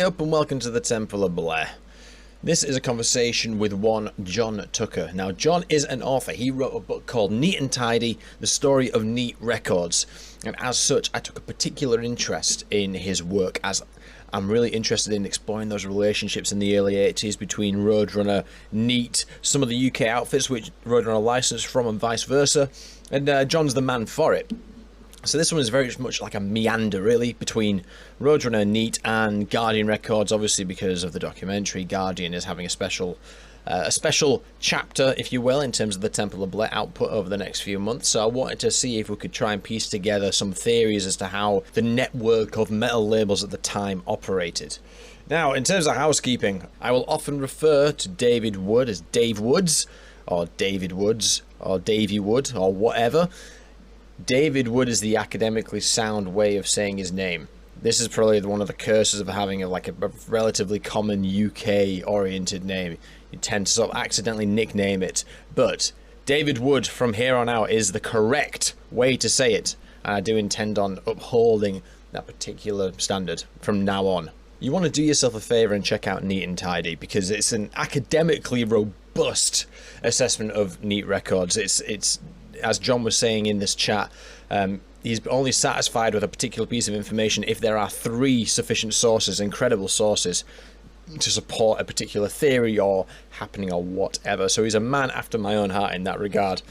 G'day up and welcome to the Temple of Blair. This is a conversation with one John Tucker. Now, John is an author. He wrote a book called Neat and Tidy, The Story of Neat Records. And as such, I took a particular interest in his work, as I'm really interested in exploring those relationships in the early 80s between Roadrunner, Neat, some of the UK outfits which Roadrunner licensed from, and vice versa. And John's the man for it. So this one is very much like a meander, really, between Roadrunner, Neat, and Guardian Records, obviously because of the documentary. Guardian is having a special chapter, if you will, in terms of the Temple of Blair output over the next few months. So I wanted to see if we could try and piece together some theories as to how the network of metal labels at the time operated. Now, in terms of housekeeping, I will often refer to David Wood as Dave Woods, or David Woods, or Davey Wood, or whatever. David Wood is the academically sound way of saying his name. This is probably one of the curses of having a relatively common UK-oriented name. You tend to sort of accidentally nickname it. But David Wood, from here on out, is the correct way to say it. And I do intend on upholding that particular standard from now on. You want to do yourself a favour and check out Neat and Tidy, because it's an academically robust assessment of Neat Records. It's as John was saying in this chat, he's only satisfied with a particular piece of information if there are three sufficient sources, incredible sources, to support a particular theory or happening or whatever. So he's a man after my own heart in that regard.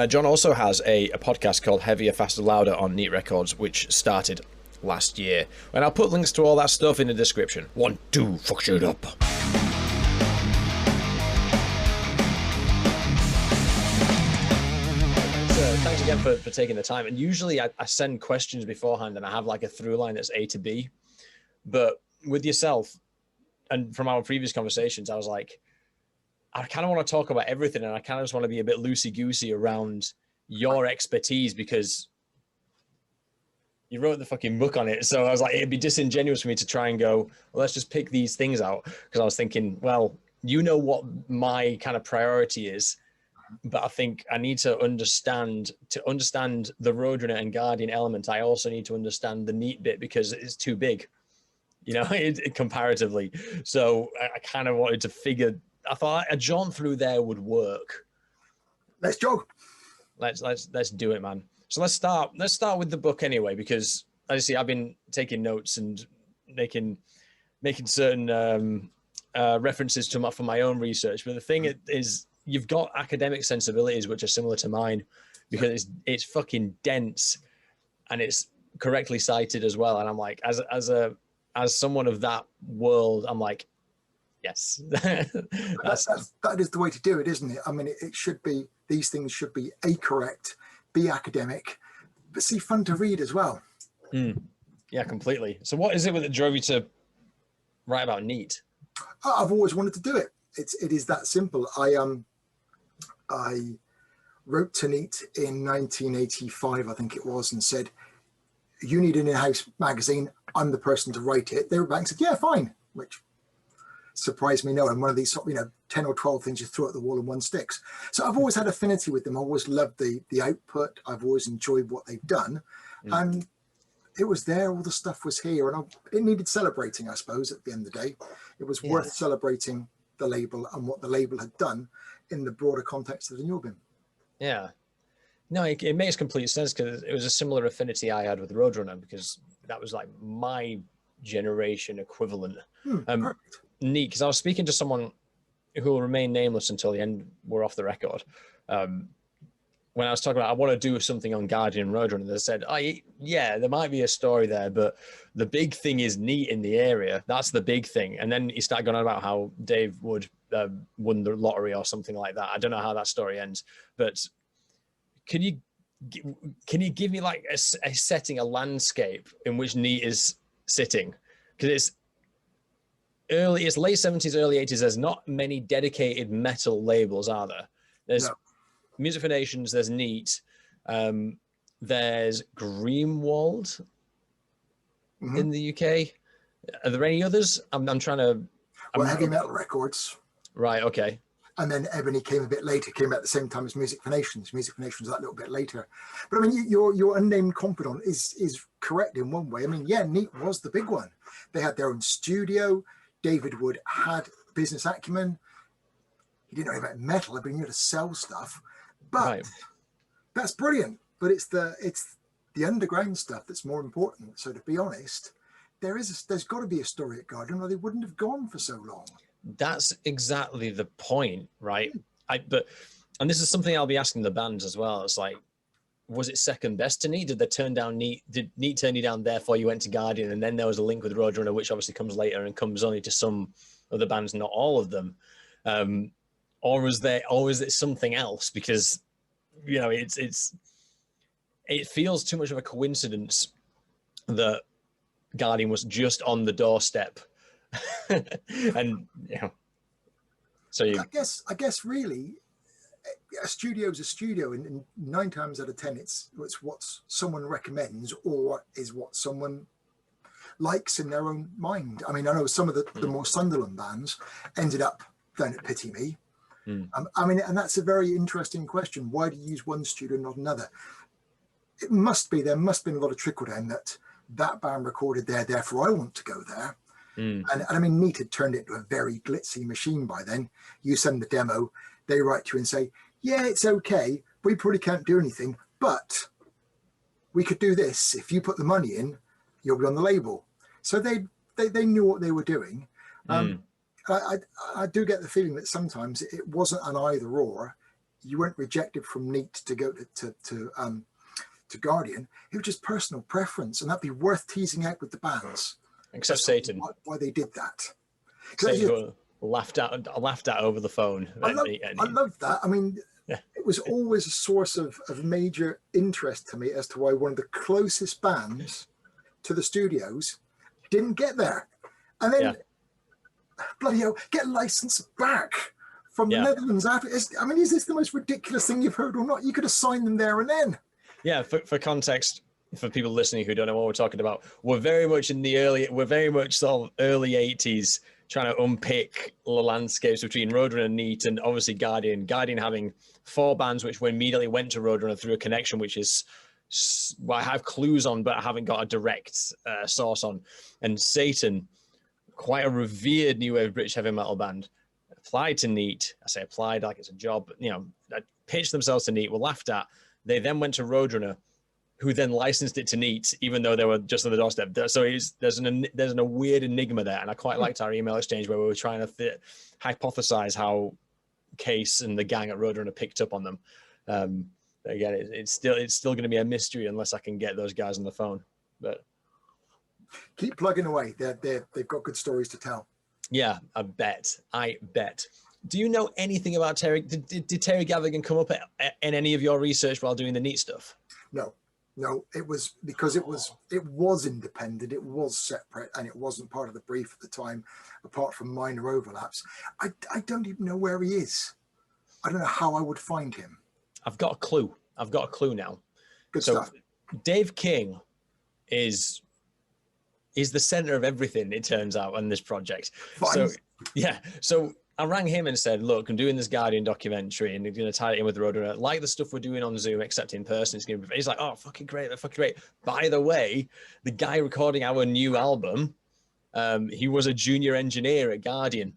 John also has a podcast called Heavier, Faster, Louder on Neat Records, which started last year. And I'll put links to all that stuff in the description. 1, 2, fuck shit up. Thanks again for taking the time. And usually I send questions beforehand and I have like a through line that's A to B. But with yourself, and from our previous conversations, I was like, I kind of want to talk about everything, and I kind of just want to be a bit loosey-goosey around your expertise because you wrote the fucking book on it. So I was like, it'd be disingenuous for me to try and go, well, let's just pick these things out. Because I was thinking, well, you know what my kind of priority is. But I think I need to understand the Roadrunner and Guardian element. I also need to understand the Neat bit because it's too big, you know, comparatively. So I kind of wanted to figure. I thought a jaunt through there would work. Let's jog. Let's do it, man. So let's start with the book anyway, because as you see, I've been taking notes and making certain references to for my own research. But the thing is, you've got academic sensibilities which are similar to mine because it's fucking dense and it's correctly cited as well. And I'm like, as someone of that world, I'm like, yes. that is the way to do it, isn't it? I mean, it should be, these things should be correct, be academic, but see, fun to read as well. Yeah, completely. So what is it that drove you to write about Neat? I've always wanted to do it. It is that simple. I wrote to Neat in 1985, I think it was, and said, you need an in-house magazine. I'm the person to write it. They were back and said, yeah, fine, which surprised me. No, and one of these, 10 or 12 things you throw at the wall and one sticks. So I've always had affinity with them. I've always loved the output. I've always enjoyed what they've done. And it was there. All the stuff was here. And it needed celebrating, I suppose, at the end of the day. It was worth celebrating the label and what the label had done in the broader context of the NWOBHM. Yeah. No, it makes complete sense because it was a similar affinity I had with Roadrunner because that was like my generation equivalent. Neat, because I was speaking to someone who will remain nameless until the end, we're off the record. When I was talking about, I want to do something on Guardian and Roadrunner, they said, yeah, there might be a story there, but the big thing is Neat in the area. That's the big thing. And then he started going on about how Dave Wood won the lottery or something like that. I don't know how that story ends, but can you give me like a setting, a landscape in which Neat is sitting? Because it's late 70s, early 80s. There's not many dedicated metal labels, are there? There's Music for Nations, there's Neat, there's Greenwald in the UK. Are there any others? I'm trying to... Well, Heavy Metal Records. Right, okay. And then Ebony came a bit later, came at the same time as Music for Nations. Music for Nations that little bit later. But I mean, your unnamed confidant is correct in one way. I mean, yeah, Neat was the big one. They had their own studio. David Wood had business acumen. He didn't know about metal. I mean, he knew how to sell stuff. But that's brilliant. But it's the underground stuff that's more important. So to be honest, there's got to be a story at Guardian, or they wouldn't have gone for so long. That's exactly the point, right? And this is something I'll be asking the bands as well. It's like, was it second best to Neat? Did they turn down Neat? Did Neat turn you down, therefore you went to Guardian? And then there was a link with Roadrunner, which obviously comes later and comes only to some of the bands, not all of them. Or is it something else? Because, you know, it feels too much of a coincidence that Guardian was just on the doorstep. And you know, so I guess really a studio is a studio, and 9 times out of 10 it's what someone recommends or is what someone likes in their own mind. I mean, I know some of the more Sunderland bands ended up down at Pity Me. I mean, and that's a very interesting question. Why do you use one studio and not another? There must be a lot of trickle down that band recorded there, therefore I want to go there. And I mean, Neat had turned it into a very glitzy machine by then. You send the demo, they write to you and say, yeah, it's okay. We probably can't do anything, but we could do this. If you put the money in, you'll be on the label. So they knew what they were doing. I do get the feeling that sometimes it wasn't an either or. You weren't rejected from Neat to go to Guardian. It was just personal preference, and that'd be worth teasing out with the bands. Except Satan. Why they did that. Satan laughed at over the phone. I love that. I mean, it was always a source of major interest to me as to why one of the closest bands to the studios didn't get there. And then, bloody hell, get license back from the Netherlands. I mean, is this the most ridiculous thing you've heard or not? You could have signed them there and then. Yeah, for context, for people listening who don't know what we're talking about, we're very much sort of early 80s trying to unpick the landscapes between Roadrunner and Neat and obviously Guardian. Guardian having 4 bands which immediately went to Roadrunner through a connection, which is what I have clues on, but I haven't got a direct source on. And Satan, quite a revered new wave British heavy metal band, applied to Neat. I say applied like it's a job, you know, pitched themselves to Neat, were laughed at. They then went to Roadrunner, who then licensed it to Neat, even though they were just on the doorstep. So there's a weird enigma there, and I quite liked our email exchange where we were trying to hypothesize how Case and the gang at Roadrunner picked up on them. Again, it's still going to be a mystery unless I can get those guys on the phone. But keep plugging away. They've got good stories to tell. Yeah, I bet. Do you know anything about Terry? Did Terry Gavigan come up in any of your research while doing the Neat stuff? No, it was because it was independent, it was separate, and it wasn't part of the brief at the time, apart from minor overlaps. I don't even know where he is. I don't know how I would find him. I've got a clue now. Good stuff. Dave King is the center of everything, it turns out, on this project. Fine. So I rang him and said, look, I'm doing this Guardian documentary and they're going to tie it in with Roadrunner, like the stuff we're doing on Zoom, except in person. He's like, oh, fucking great. By the way, the guy recording our new album, he was a junior engineer at Guardian,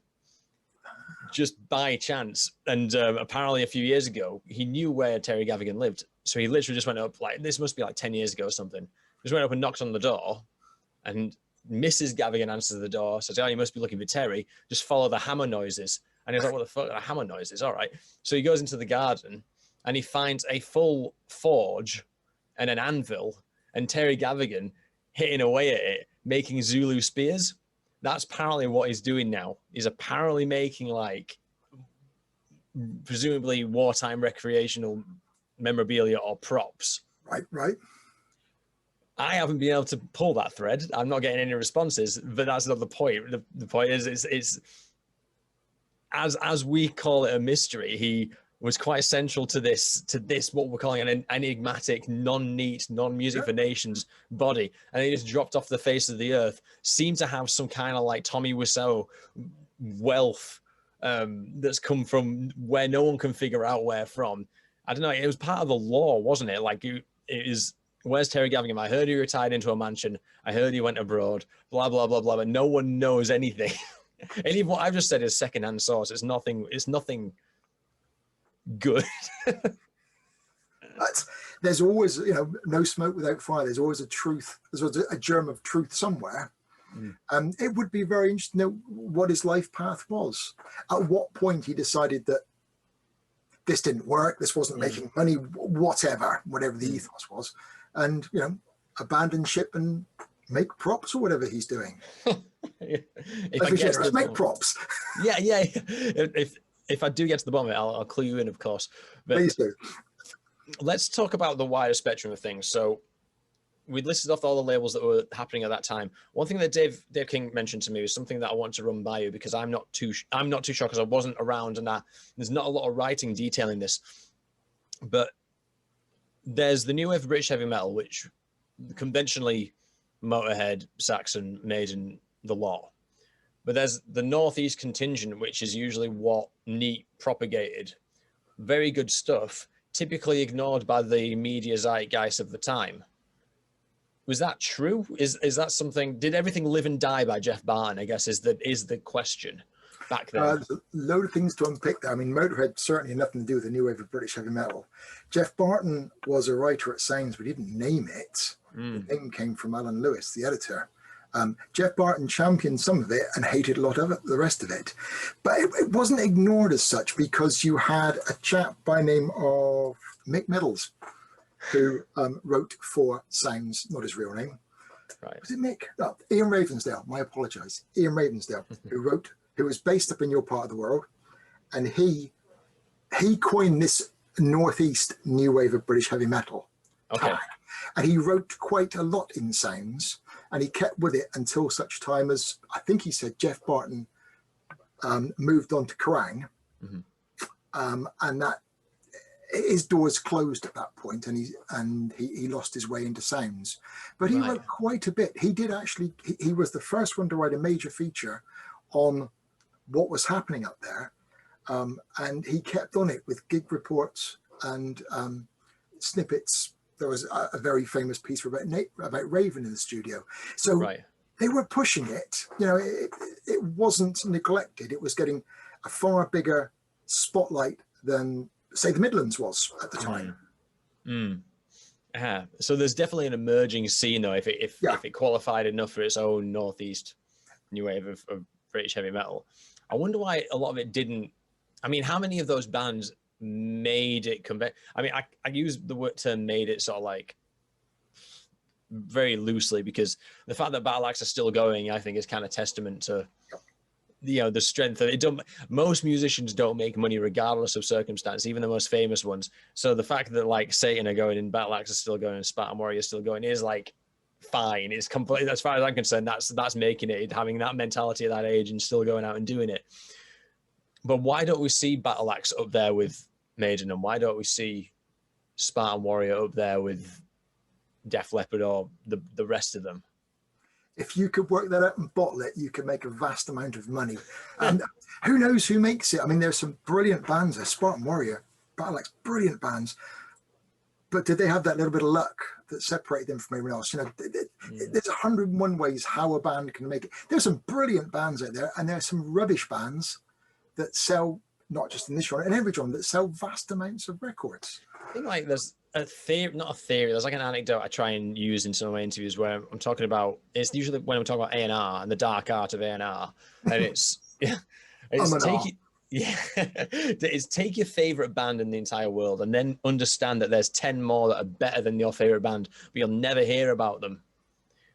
just by chance. And apparently a few years ago, he knew where Terry Gavigan lived. So he literally just went up, like, this must be like 10 years ago or something. Just went up and knocked on the door, and Mrs. Gavigan answers the door, says, oh, you must be looking for Terry. Just follow the hammer noises. And he's like, what the fuck are hammer noises? All right. So he goes into the garden and he finds a full forge and an anvil and Terry Gavigan hitting away at it, making Zulu spears. That's apparently what he's doing now. He's apparently making, like, presumably wartime recreational memorabilia or props. Right. I haven't been able to pull that thread. I'm not getting any responses, but that's not the point. The point is, it's as we call it a mystery, he was quite central to this, what we're calling an enigmatic, non-Neat, non-Music for Nations body. And he just dropped off the face of the earth, seemed to have some kind of like Tommy Wiseau wealth that's come from where no one can figure out where from. I don't know. It was part of the law, wasn't it? Like, it is. Where's Terry Gavigan? I heard he retired into a mansion. I heard he went abroad. Blah blah blah blah. But no one knows anything. Any of what I've just said is secondhand source. It's nothing. It's nothing good. There's always, no smoke without fire. There's always a truth. There's always a germ of truth somewhere. It would be very interesting to know what his life path was. At what point he decided that this didn't work, this wasn't making money, whatever the ethos was, and abandon ship and make props or whatever he's doing. Let's make props. Yeah. If I do get to the bottom of it, I'll clue you in, of course. But please do. Let's talk about the wider spectrum of things. So we listed off all the labels that were happening at that time. One thing that Dave King mentioned to me was something that I want to run by you, because I'm not too sure because I wasn't around, and there's not a lot of writing detailing this. But there's the new wave of British heavy metal, which conventionally Motorhead, Saxon, Maiden, the lot. But there's the Northeast contingent, which is usually what Neat propagated. Very good stuff, typically ignored by the media zeitgeist of the time. Was that true? Is that something? Did everything live and die by Jeff Barton, I guess, is the question back then? There's a load of things to unpick there. I mean, Motorhead certainly had nothing to do with the new wave of British heavy metal. Jeff Barton was a writer at Sounds, but he didn't name it. The name came from Alan Lewis, the editor. Jeff Barton championed some of it and hated a lot of it, the rest of it. But it wasn't ignored as such, because you had a chap by name of Mick Meadows, who wrote for Sounds, not his real name. Right. Was it Mick? No, Ian Ravensdale. I apologise. Ian Ravensdale, who was based up in your part of the world, and he coined this Northeast new wave of British heavy metal tag. And he wrote quite a lot in Sounds, and he kept with it until such time as, I think he said, Jeff Barton moved on to Kerrang, and that his doors closed at that point, and he lost his way into Sounds. But he wrote quite a bit. He did actually. He was the first one to write a major feature on what was happening up there, and he kept on it with gig reports and snippets. There was a very famous piece about Raven in the studio. So they were pushing it. It wasn't neglected. It was getting a far bigger spotlight than, say, the Midlands was at the time. So there's definitely an emerging scene, though, if it qualified enough for its own Northeast new wave of British heavy metal. I wonder why a lot of it didn't. I mean, how many of those bands made it I mean, I use the term made it sort of like very loosely, because the fact that Battle Axe are still going, I think, is kind of testament to the strength of it. Most musicians don't make money regardless of circumstance, even the most famous ones. So the fact that like Satan are going and Battle Axe are still going and Spartan Warrior is still going is like fine. It's completely, as far as I'm concerned, that's making it, having that mentality at that age and still going out and doing it. But why don't we see Battle Axe up there with Maiden, and why don't we see Spartan Warrior up there with Def Leppard or the rest of them? If you could work that out and bottle it, you could make a vast amount of money. And who knows who makes it? I mean, there's some brilliant bands there. Spartan Warrior, Battle Axe, brilliant bands. But did they have that little bit of luck that separated them from everyone else? There's 101 ways how a band can make it. There's some brilliant bands out there, and there's some rubbish bands that sell, not just in this genre, in every genre, that sell vast amounts of records. I think like there's a theory, not a theory, there's like an anecdote I try and use in some of my interviews where I'm talking about, it's usually when I'm talking about A&R and the dark art of A&R, and it's take your favorite band in the entire world and then understand that there's 10 more that are better than your favorite band, but you'll never hear about them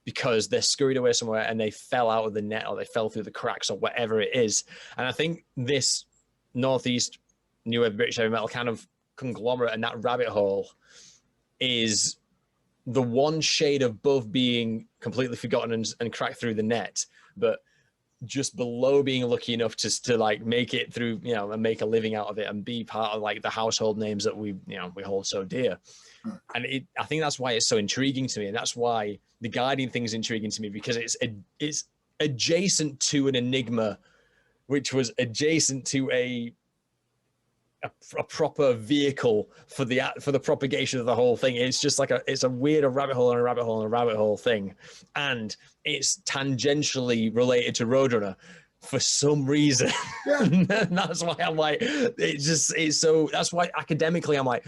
because they're scurried away somewhere and they fell out of the net or they fell through the cracks or whatever it is. And I think this Northeast new wave British heavy metal kind of conglomerate and that rabbit hole is the one shade above being completely forgotten and cracked through the net, but just below being lucky enough to like make it through, and make a living out of it and be part of like the household names that we hold so dear. And I think that's why it's so intriguing to me. And that's why the guiding thing is intriguing to me, because it's adjacent to an enigma which was adjacent to a proper vehicle for the propagation of the whole thing. It's just like it's a weird rabbit hole and a rabbit hole and a rabbit hole thing, and it's tangentially related to Roadrunner for some reason. Yeah. And that's why I'm like, it's so, that's why academically I'm like,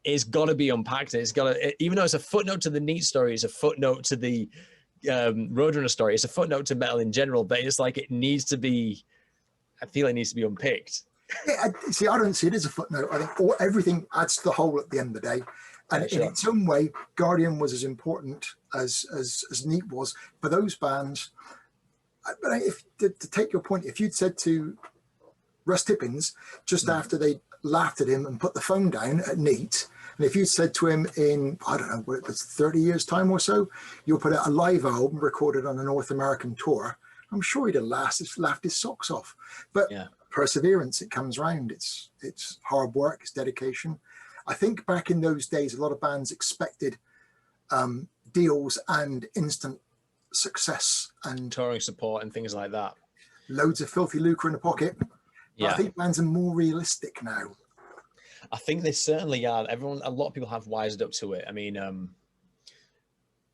it's got to be unpacked. It's got to, even though it's a footnote to the Neat story, it's a footnote to the Roadrunner story, it's a footnote to metal in general, but it's like it needs to be, I feel it needs to be unpicked. Yeah, see, I don't see it as a footnote. I think everything adds to the whole at the end of the day. And Yeah, sure. in its own way, Guardian was as important as Neat was for those bands. But if to take your point, if you'd said to Russ Tippins just after they laughed at him and put the phone down at Neat, and if you'd said to him in, I don't know, what it was, 30 years time or so, you'll put out a live album recorded on a North American tour, I'm sure he'd have laughed his socks off. But yeah. Perseverance, it comes round. It's hard work, it's dedication. I think back in those days, a lot of bands expected deals and instant success and touring support and things like that. Loads of filthy lucre in the pocket. Yeah. I think bands are more realistic now. I think they certainly are. A lot of people have wised up to it. I mean,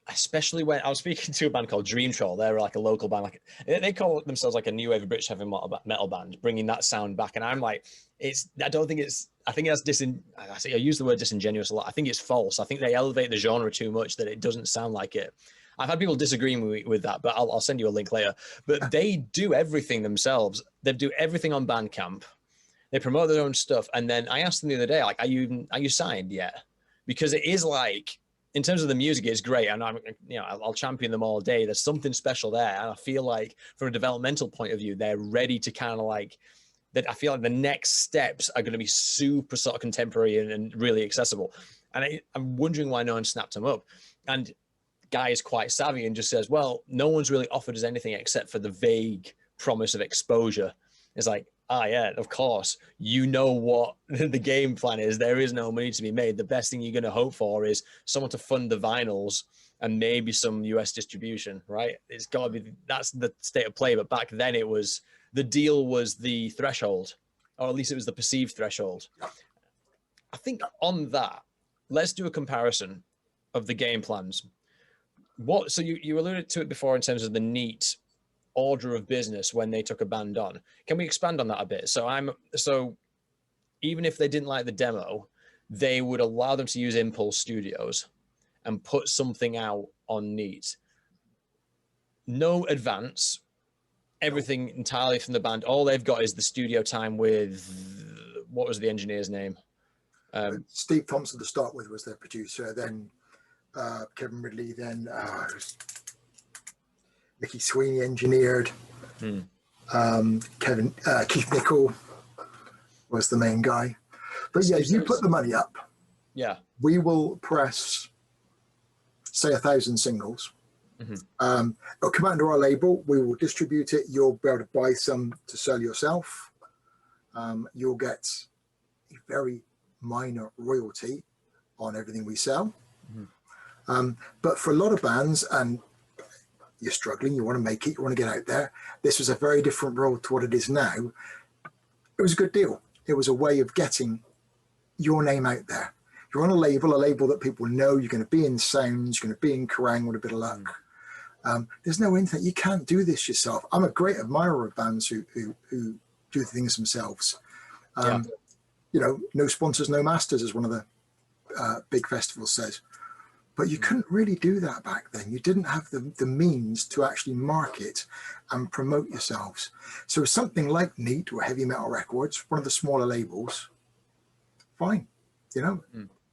especially when I was speaking to a band called Dream Troll. They're like a local band, like they call themselves like a new wave of British heavy metal band, bringing that sound back. And I'm like, I think that's I use the word disingenuous a lot. I think it's false. I think they elevate the genre too much that it doesn't sound like it. I've had people disagreeing with that, but I'll send you a link later. But they do everything themselves. They do everything on Bandcamp. They promote their own stuff. And then I asked them the other day, like, are you signed yet? Because it is like, in terms of the music, it's great, and I'll champion them all day. There's something special there, and I feel like from a developmental point of view, they're ready to kind of like that. I feel like the next steps are going to be super sort of contemporary and really accessible. And I'm wondering why no one snapped them up. And Guy is quite savvy and just says, well, no one's really offered us anything except for the vague promise of exposure. It's like, yeah, of course, you know what the game plan is. There is no money to be made. The best thing you're going to hope for is someone to fund the vinyls and maybe some US distribution, right? It's got to be, that's the state of play. But back then the deal was the threshold, or at least it was the perceived threshold. I think on that, let's do a comparison of the game plans. So you alluded to it before in terms of the Neat order of business when they took a band on. Can we expand on that a bit? So even if they didn't like the demo, they would allow them to use Impulse Studios and put something out on Neat. No advance, everything entirely from the band. All they've got is the studio time with, what was the engineer's name? Steve Thompson to start with was their producer, then Kevin Ridley, then Mickey Sweeney engineered. Keith Nichol was the main guy. But yeah, you put the money up. Yeah, we will press, say, 1,000 singles. It'll come out under our label. We will distribute it. You'll be able to buy some to sell yourself. You'll get a very minor royalty on everything we sell. But for a lot of bands, and you're struggling, you want to make it, you want to get out there, this was a very different world to what it is now. It was a good deal. It was a way of getting your name out there. You're on a label that people know. You're going to be in Sounds, you're going to be in Kerrang with a bit of luck. There's no internet. You can't do this yourself. I'm a great admirer of bands who do things themselves. No sponsors, no masters, as one of the big festivals says. But you couldn't really do that back then. You didn't have the means to actually market and promote yourselves. So something like Neat or Heavy Metal Records, one of the smaller labels, fine.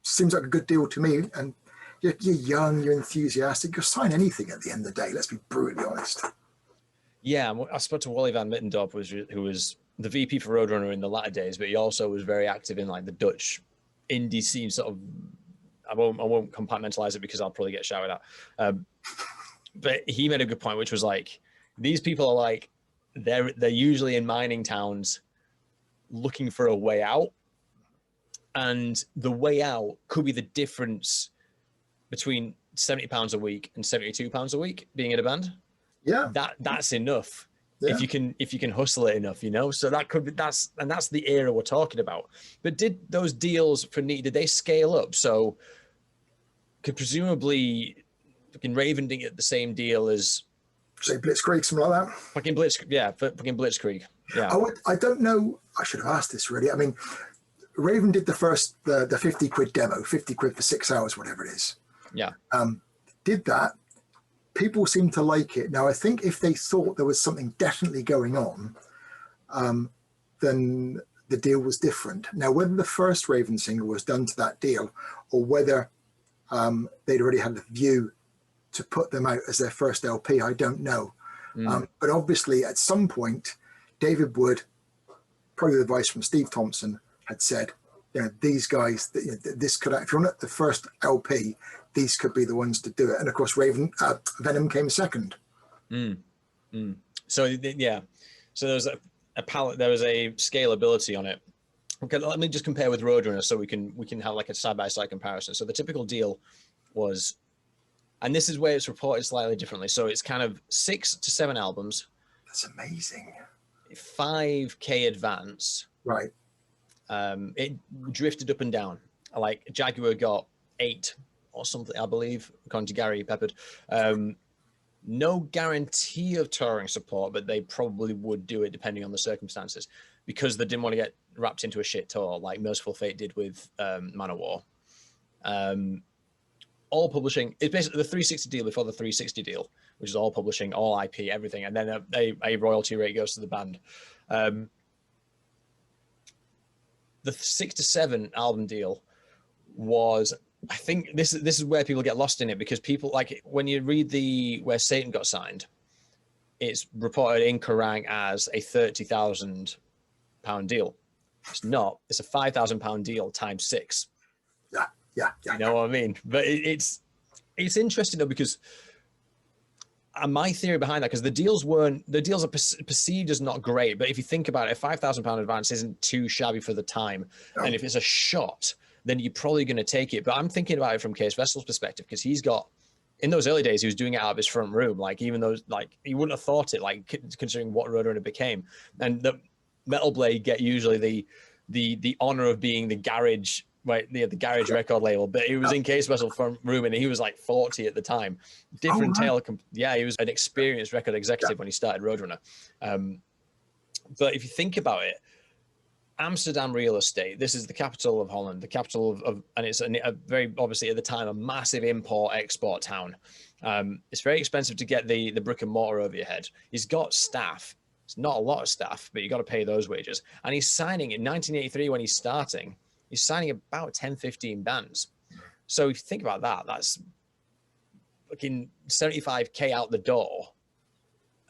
Seems like a good deal to me. And you're young, you're enthusiastic, you'll sign anything at the end of the day. Let's be brutally honest. Yeah, I spoke to Wally van Mittendorp, who was the VP for Roadrunner in the latter days, but he also was very active in like the Dutch indie scene sort of. I won't compartmentalize it because I'll probably get shouted at. But he made a good point, which was like, these people are like, they're usually in mining towns looking for a way out. And the way out could be the difference between £70 a week and £72 a week being in a band. Yeah. That's enough. Yeah. if you can hustle it enough, you know. So that's the era we're talking about. But did those deals for Neat, did they scale up? So could presumably fucking Raven didn't get the same deal as, say, Blitzkrieg, something like that. fucking Blitzkrieg. Yeah. I don't know. I should have asked this really. I mean, Raven did the 50 quid demo, 50 quid for 6 hours, whatever it is. Yeah. Did that. People seem to like it. Now, I think if they thought there was something definitely going on, then the deal was different. Now, whether the first Raven single was done to that deal or whether they'd already had the view to put them out as their first LP, I don't know. But obviously, at some point, David Wood, probably with advice from Steve Thompson, had said, you know, these guys, this could, if you're not the first LP, these could be the ones to do it. And of course, Venom came second. So yeah, so there was a palette, there was a scalability on it. Okay, let me just compare with Roadrunner so we can have like a side-by-side comparison. So the typical deal was, and this is where it's reported slightly differently. So it's kind of 6 to 7 albums. That's amazing. 5K advance. Right. It drifted up and down. Like Jaguar got 8 or something, I believe, according to Gary Peppard. No guarantee of touring support, but they probably would do it depending on the circumstances, because they didn't want to get wrapped into a shit tour like Merciful Fate did with Manowar. All publishing, it's basically the 360 deal before the 360 deal, which is all publishing, all IP, everything, and then a royalty rate goes to the band. The 6 to 7 album deal was, I think this is where people get lost in it, because people, like, when you read where Satan got signed, it's reported in Kerrang as a £30,000 deal. It's not. It's a £5,000 deal times 6. Yeah. You know what I mean? But it's interesting though, because my theory behind that, because the deals are perceived as not great, but if you think about it, a £5,000 advance isn't too shabby for the time. No. And if it's a shot, then you're probably going to take it. But I'm thinking about it from Case Vessel's perspective, because he's got, in those early days, he was doing it out of his front room. Like, even those, like, he wouldn't have thought it, like, considering what Roadrunner became. And the Metal Blade get usually the honor of being the garage, right? The garage record label, but he was in Case Vessel front room, and he was like 40 at the time. Different tale. Yeah, he was an experienced record executive when he started Roadrunner. But if you think about it, Amsterdam real estate, this is the capital of Holland, the capital of and it's a very, obviously at the time, a massive import-export town. It's very expensive to get the brick and mortar over your head. He's got staff. It's not a lot of staff, but you got to pay those wages. And he's signing in 1983 when he's starting. He's signing about 10, 15 bands. So if you think about that, that's fucking 75K out the door.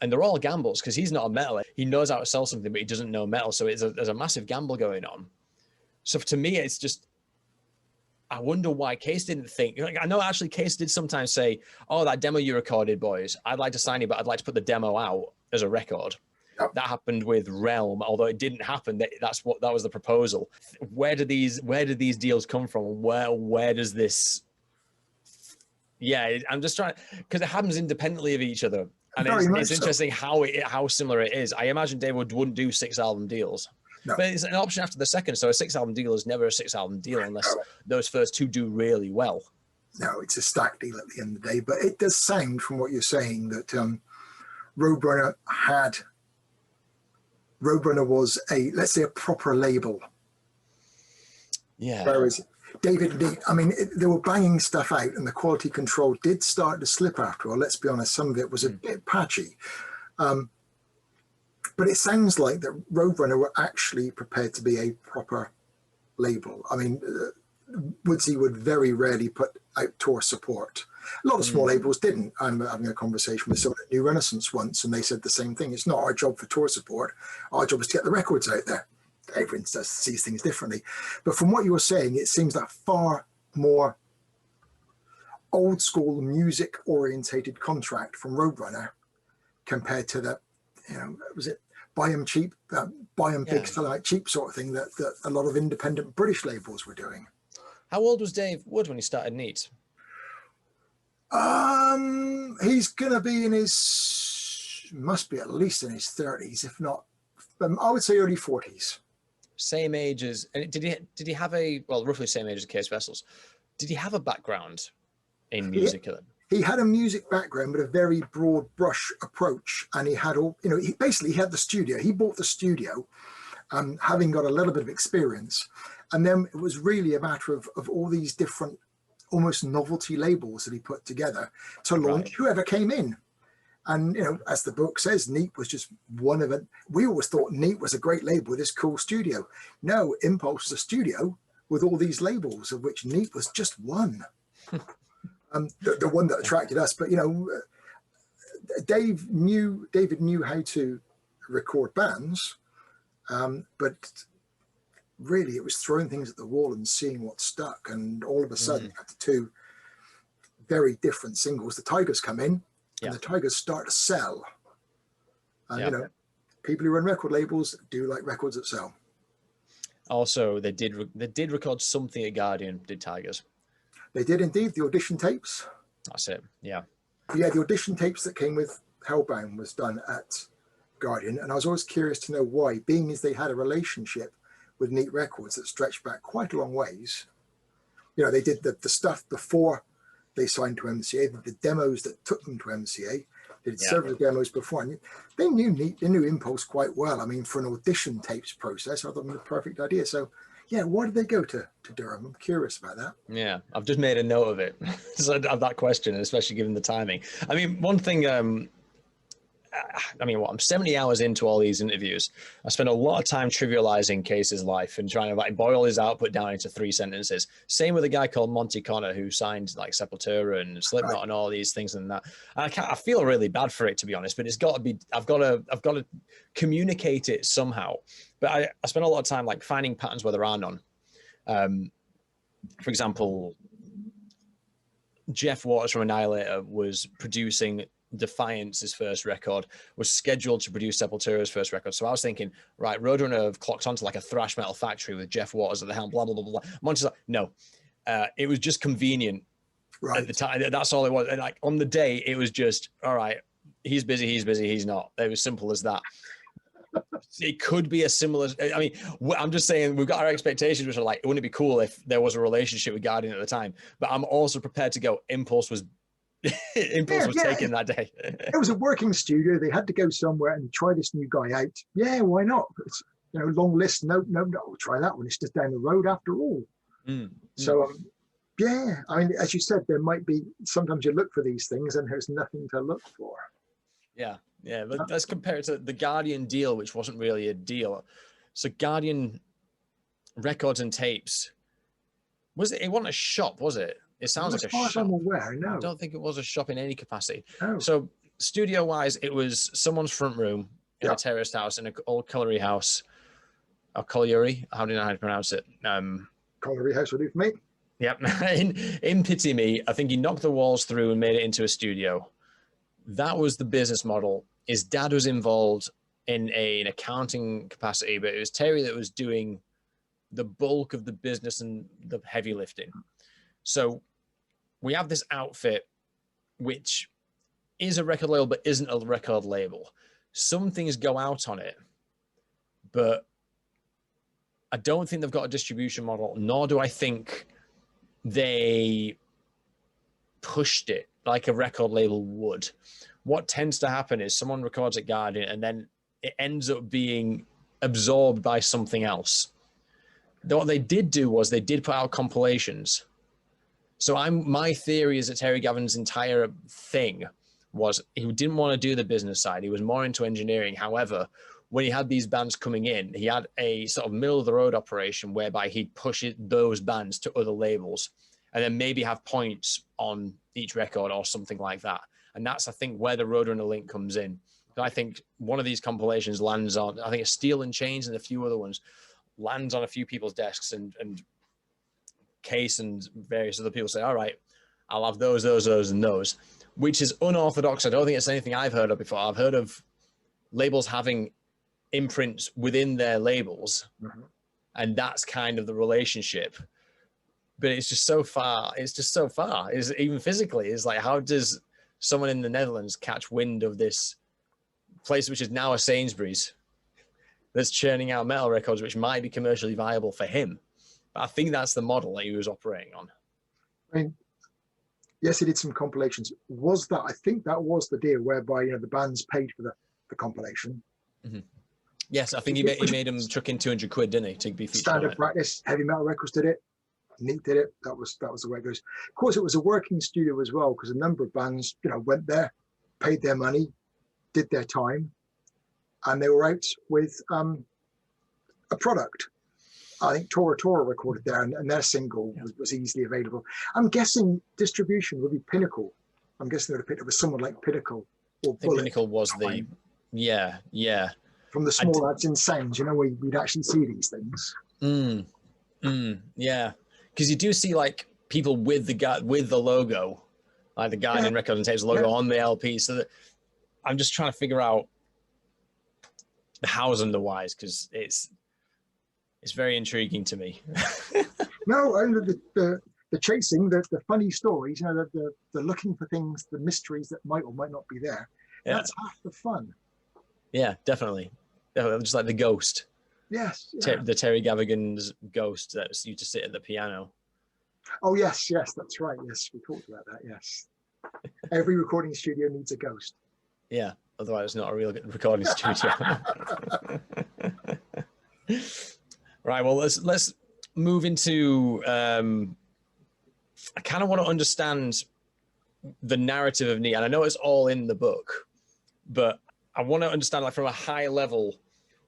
And they're all gambles, because he's not a metaler. He knows how to sell something, but he doesn't know metal. So there's a massive gamble going on. So to me, it's just, I wonder why Case didn't think. Like, I know actually Case did sometimes say, oh, that demo you recorded, boys, I'd like to sign you, but I'd like to put the demo out as a record. Yep. That happened with Realm, although it didn't happen. That was the proposal. Where do these deals come from? Where does this? Yeah, I'm just trying, because it happens independently of each other, and it's interesting how similar it is. I imagine David wouldn't do 6 album deals, no. But it's an option after the second. So a 6 album deal is never a 6 album deal unless those first 2 do really well. No, it's a stack deal at the end of the day. But it does sound, from what you're saying, that Roadrunner was let's say a proper label. Yeah. Whereas David, I mean, they were banging stuff out, and the quality control did start to slip after all. Let's be honest, some of it was a bit patchy. But it sounds like that Roadrunner were actually prepared to be a proper label. I mean, Woodsy would very rarely put out tour support. A lot of small labels didn't. I'm having a conversation with someone at New Renaissance once, and they said the same thing. It's not our job for tour support. Our job is to get the records out there. Everyone sees things differently. But from what you were saying, it seems that far more old school music orientated contract from Roadrunner compared to the, was it buy them cheap, buy them big, sell out cheap sort of thing that a lot of independent British labels were doing. How old was Dave Wood when he started Neat? He's gonna be in his must be at least in his 30s, if not, I would say early 40s. Same age as, and did he have a, well, roughly same age as Case Vessels. Did he have a background in music? He had a music background, but a very broad brush approach. And he had all, he basically had the studio. He bought the studio, having got a little bit of experience. And then it was really a matter of all these different, almost novelty labels that he put together to launch whoever came in. And, as the book says, Neat was just one of it. We always thought Neat was a great label with this cool studio. No, Impulse was a studio with all these labels, of which Neat was just one. The one that attracted us. But, David knew how to record bands, but really it was throwing things at the wall and seeing what stuck. And all of a sudden, after two very different singles, the Tigers come in. And the Tigers start to sell. And, people who run record labels do like records that sell. Also, they did record something at Guardian, did Tigers? They did indeed. The audition tapes. That's it, yeah. Yeah, the audition tapes that came with Hellbound was done at Guardian. And I was always curious to know why, being as they had a relationship with Neat Records that stretched back quite a long ways. They did the stuff before they signed to MCA, the demos that took them to MCA. They did several demos before. And they knew Neat, they knew Impulse quite well. I mean, for an audition tapes process, I thought it was a perfect idea. So, yeah, why did they go to Durham? I'm curious about that. Yeah, I've just made a note of it. So of that question, especially given the timing. I mean, one thing, I'm 70 hours into all these interviews. I spent a lot of time trivializing Case's life and trying to boil his output down into 3 sentences. Same with a guy called Monty Connor, who signed like Sepultura and Slipknot and all these things and that. And I feel really bad for it, to be honest, but it's got to be, I've got to communicate it somehow. But I spent a lot of time like finding patterns where there are none. For example, Jeff Waters from Annihilator was producing Defiance, his first record, was scheduled to produce Sepultura's first record. So I was thinking, right, Roadrunner have clocked onto like a thrash metal factory with Jeff Waters at the helm, blah, blah, blah, blah. Monty's like, no, it was just convenient at the time. That's all it was. And like on the day, it was just, all right, he's busy, he's not. It was simple as that. It could be a similar, I mean, I'm just saying we've got our expectations, which are like, wouldn't it be cool if there was a relationship with Guardian at the time? But I'm also prepared to go, Impulse was taken that day. It was a working studio. They had to go somewhere and try this new guy out. Yeah, why not? It's, long list. No, we'll try that one. It's just down the road after all. So, yeah, I mean, as you said, there might be, sometimes you look for these things and there's nothing to look for. Yeah, but let's compare it to the Guardian deal, which wasn't really a deal. So Guardian Records and Tapes, it wasn't a shop, was it? It sounds like a shop. As far as I'm aware, no. I don't think it was a shop in any capacity. Oh. So studio-wise, it was someone's front room in a terraced house, in an old colliery house. Or colliery? How do you know how to pronounce it? Colliery house will do for me. Yep. in Pity Me, I think he knocked the walls through and made it into a studio. That was the business model. His dad was involved in an accounting capacity, but it was Terry that was doing the bulk of the business and the heavy lifting. So we have this outfit, which is a record label, but isn't a record label. Some things go out on it, but I don't think they've got a distribution model, nor do I think they pushed it like a record label would. What tends to happen is someone records at Guardian and then it ends up being absorbed by something else. What they did do was they did put out compilations. So my theory is that Terry Gavigan's entire thing was he didn't want to do the business side. He was more into engineering. However, when he had these bands coming in, he had a sort of middle of the road operation whereby he'd push those bands to other labels and then maybe have points on each record or something like that. And that's, I think, where the Roadrunner link comes in. I think one of these compilations lands on, I think it's Steel and Chains and a few other ones, lands on a few people's desks and Case and various other people say, all right, I'll have those, and those, which is unorthodox. I don't think it's anything I've heard of before. I've heard of labels having imprints within their labels, and that's kind of the relationship. But it's just so far. It's even physically. It's like, how does someone in the Netherlands catch wind of this place which is now a Sainsbury's that's churning out metal records, which might be commercially viable for him. But I think that's the model that he was operating on. I mean, yes, he did some compilations. I think that was the deal whereby, the bands paid for the compilation. Mm-hmm. Yes, I think he made him chuck in 200 quid, didn't he, to be featured Standard on it. practice. Heavy Metal Records did it. Neat did it. That was the way it goes. Of course, it was a working studio as well, because a number of bands, went there, paid their money, did their time, and they were out with a product. I think Tora recorded there, and their single was easily available. I'm guessing distribution would be Pinnacle. I'm guessing they would have picked up with someone like Pinnacle or Bullet. Pinnacle was yeah. From the small lads in Sounds, where we'd actually see these things. Yeah, because you do see like people with the logo, like the Guardian Records and Tapes logo on the LP. So that I'm just trying to figure out the hows and the whys, because it's very intriguing to me. No, and the chasing, the funny stories, the looking for things, the mysteries that might or might not be there. Yeah. That's half the fun. Yeah, definitely. Just like the ghost. Yes. The Terry Gavigan's ghost that used to sit at the piano. Oh, yes, that's right. Yes, we talked about that, yes. Every recording studio needs a ghost. Yeah, otherwise it's not a real recording studio. Right, well, let's move into... I kind of want to understand the narrative of Neat, and I know it's all in the book, but I want to understand, like, from a high level,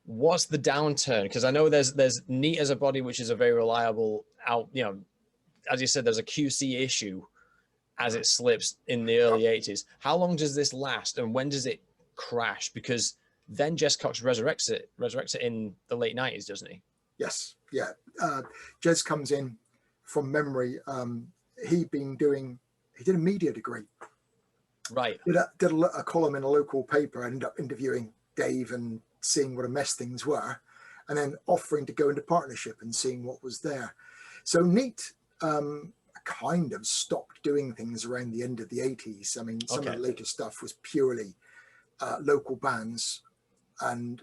what's the downturn? Because I know there's Neat as a body, which is a very reliable as you said, there's a QC issue as it slips in the early 80s. How long does this last, and when does it crash? Because then Jez Cox resurrects it in the late 90s, doesn't he? Yes, yeah. Jez comes in from memory. He did a media degree. Right. Did a column in a local paper, ended up interviewing Dave and seeing what a mess things were, and then offering to go into partnership and seeing what was there. So Neat kind of stopped doing things around the end of the 80s. I mean, some of the later stuff was purely local bands, and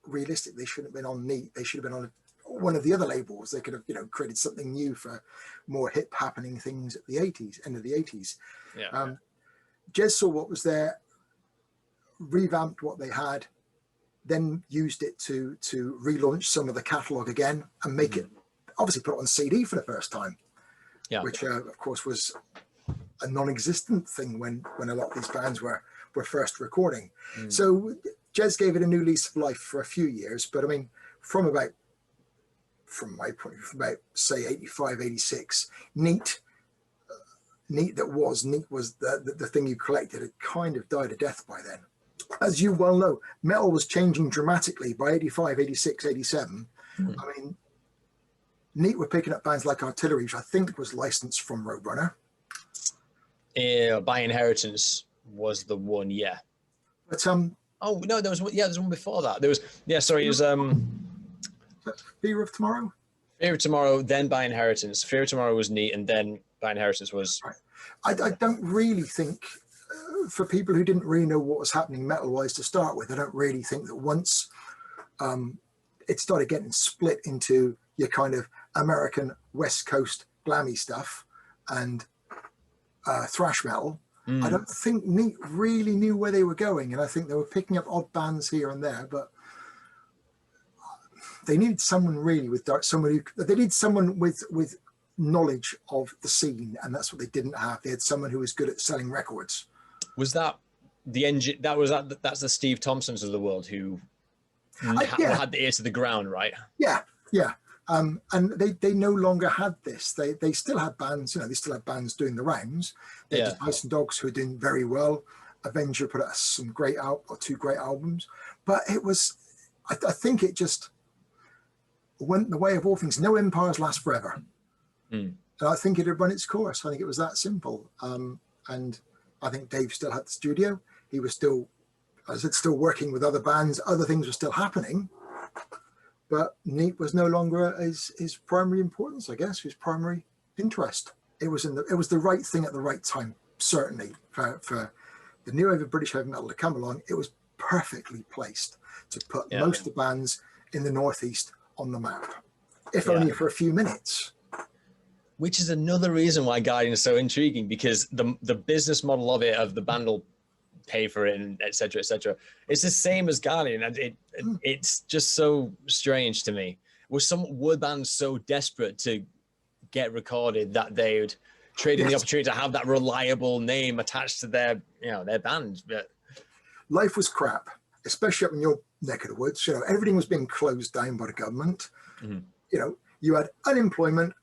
realistically, they shouldn't have been on Neat. They should have been on one of the other labels. They could have created something new for more hip happening things at the 80s, end of the 80s. Yeah. Jez saw what was there, revamped what they had, then used it to relaunch some of the catalogue again and make it, obviously put it on CD for the first time, which of course was a non-existent thing when a lot of these bands were first recording. So Jez gave it a new lease of life for a few years, but I mean, from my point of view, from about say 85, 86, Neat was the thing you collected. It kind of died a death by then. As you well know, metal was changing dramatically by 85, 86, 87. I mean, Neat were picking up bands like Artillery, which I think was licensed from Roadrunner. By Inheritance was the one, yeah. But oh no, there was one before that. There was it was Fear of Tomorrow. Fear of Tomorrow, then By Inheritance. Fear of Tomorrow was Neat, and then By Inheritance was. Right. I don't really think, for people who didn't really know what was happening metal-wise to start with, I don't really think that once it started getting split into your kind of American West Coast glammy stuff and thrash metal, I don't think Neat really knew where they were going, and I think they were picking up odd bands here and there, but they needed someone really with knowledge of the scene, and that's what they didn't have. They had someone who was good at selling records. Was that the engine? That's the Steve Thompsons of the world who had the ear to the ground, right? Yeah. And they no longer had this. They still had bands, they still had bands doing the rounds. They had Ice and Dogs, who were doing very well. Avenger put out some two great albums, but it was, I think it just went the way of all things. No empires last forever. And I think it had run its course. I think it was that simple. And I think Dave still had the studio. He was still, as I said, still working with other bands. Other things were still happening. But Neat was no longer his primary importance, I guess, his primary interest. It was the right thing at the right time, certainly, for the new wave of British heavy metal to come along. It was perfectly placed to put Yeah. most of the bands in the Northeast on the map, if Yeah. only for a few minutes. Which is another reason why Guardian is so intriguing, because the business model of it, of the band will pay for it and et cetera, it's the same as Guardian. And it's just so strange to me. Were bands so desperate to get recorded that they would trade in the opportunity to have that reliable name attached to their, their band? But life was crap, especially up in your neck of the woods. Everything was being closed down by the government. You had unemployment,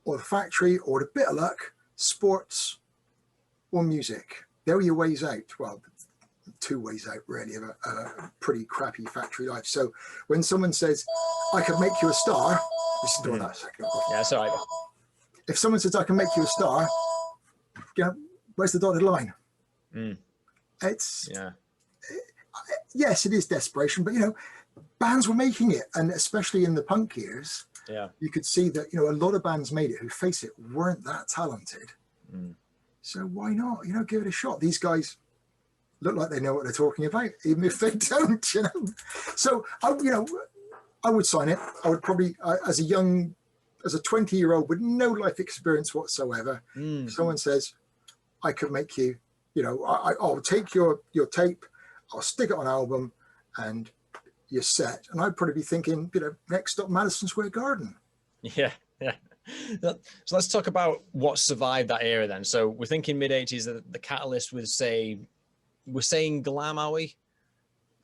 or the factory, or the bit of luck, sports, or music. There were your ways out. Well, two ways out, really, of a pretty crappy factory life. So when someone says, I could make you a star, this is doing that a second. Yeah, that's all right. If someone says, I can make you a star, where's the dotted line? It's, yes, it is desperation, but, bands were making it. And especially in the punk years, you could see that, a lot of bands made it who, face it, weren't that talented. So why not, give it a shot? These guys look like they know what they're talking about, even if they don't, So, I would sign it. I would probably, as a 20-year-old with no life experience whatsoever, if someone says, I could make you, I'll take your tape, I'll stick it on an album, and you're set. And I'd probably be thinking, next stop, Madison Square Garden. Yeah. So let's talk about what survived that era then. So we're thinking mid-80s, the catalyst was, we're saying glam, are we?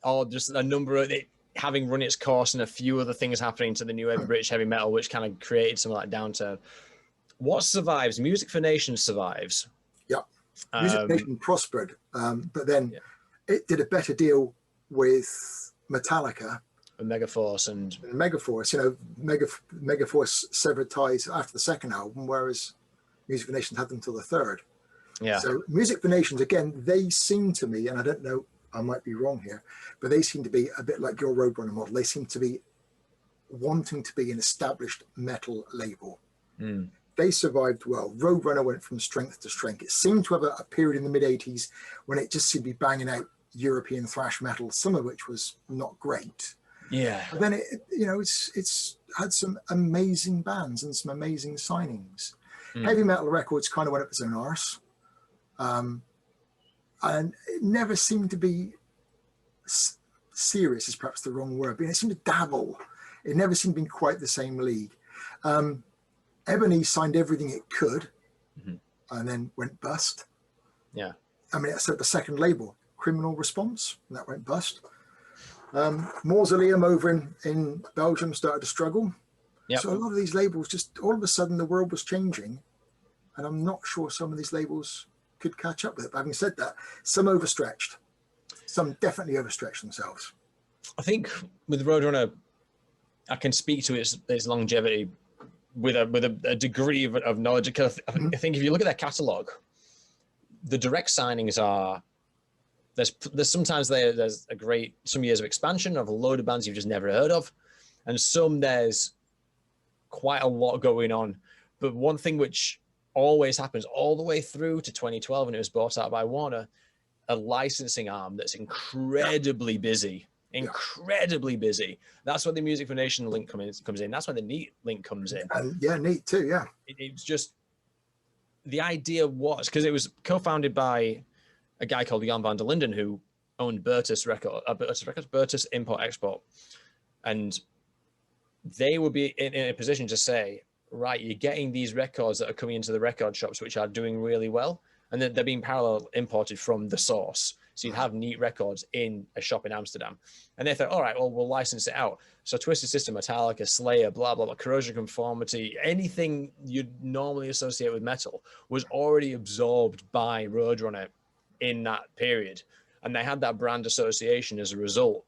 Or just a number of it having run its course and a few other things happening to the new wave of British heavy metal, which kind of created some of that downturn. What survives? Music for Nations survives. Yeah. Music for Nations prospered, but then it did a better deal with Metallica. And Megaforce. Megaforce severed ties after the second album, whereas Music for Nations had them till the third. Yeah. So Music for Nations, again, they seem to me, and I don't know, I might be wrong here, but they seem to be a bit like your Roadrunner model. They seem to be wanting to be an established metal label. They survived well. Roadrunner went from strength to strength. It seemed to have a period in the mid-80s when it just seemed to be banging out European thrash metal, some of which was not great. Yeah. But then it's had some amazing bands and some amazing signings. Heavy Metal Records kind of went up its own arse. And it never seemed to be serious, is perhaps the wrong word, but it seemed to dabble. It never seemed to be quite the same league. Ebony signed everything it could and then went bust. Yeah. I mean, it's the second label, Criminal Response, and that went bust. Mausoleum over in Belgium started to struggle. Yep. So a lot of these labels, just all of a sudden the world was changing, and I'm not sure some of these labels could catch up with it. But having said that, some overstretched. Some definitely overstretched themselves. I think with Roadrunner, I can speak to its longevity with a degree of knowledge. Because I think if you look at their catalogue, the direct signings are, there's sometimes there's some years of expansion of a load of bands you've just never heard of, and some there's quite a lot going on. But one thing which always happens all the way through to 2012 when it was bought out by Warner, a licensing arm that's incredibly busy. That's where the Music for Nation link comes in. That's where the Neat link comes in. Neat too. Yeah. It's just, the idea was, because it was co-founded by a guy called Jan van der Linden, who owned Bertus Import Export, and they would be in a position to say, right, you're getting these records that are coming into the record shops, which are doing really well, and they're being parallel imported from the source. So you'd have Neat records in a shop in Amsterdam. And they thought, all right, well, we'll license it out. So Twisted Sister, Metallica, Slayer, blah, blah, blah, Corrosion of Conformity, anything you'd normally associate with metal was already absorbed by Roadrunner in that period. And they had that brand association as a result.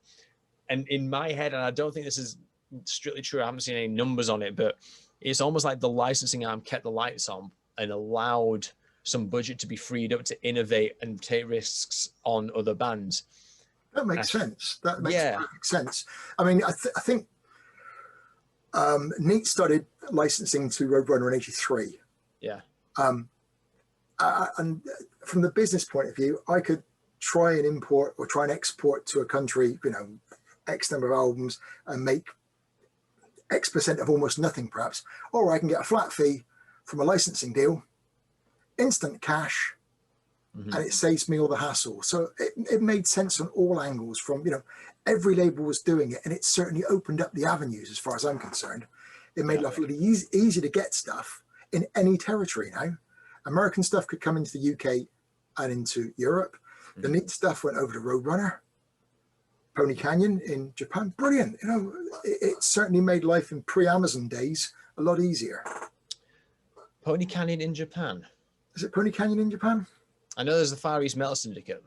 And in my head, and I don't think this is strictly true, I haven't seen any numbers on it, but it's almost like the licensing arm kept the lights on and allowed some budget to be freed up to innovate and take risks on other bands. That makes sense. That makes perfect sense. I mean, I think Neat started licensing to Roadrunner in '83. Yeah. And from the business point of view, I could try and import or try and export to a country, you know, X number of albums and make X% of almost nothing perhaps, or I can get a flat fee from a licensing deal, instant cash, and it saves me all the hassle. So it made sense on all angles from, you know, every label was doing it, and it certainly opened up the avenues as far as I'm concerned. It made life really easy to get stuff in any territory now. American stuff could come into the UK and into Europe. The neat stuff went over to Roadrunner, Pony Canyon in Japan. Brilliant. You know, it certainly made life in pre-Amazon days a lot easier. Pony Canyon in Japan. Is it Pony Canyon in Japan? I know there's the Far East Metal Syndicate.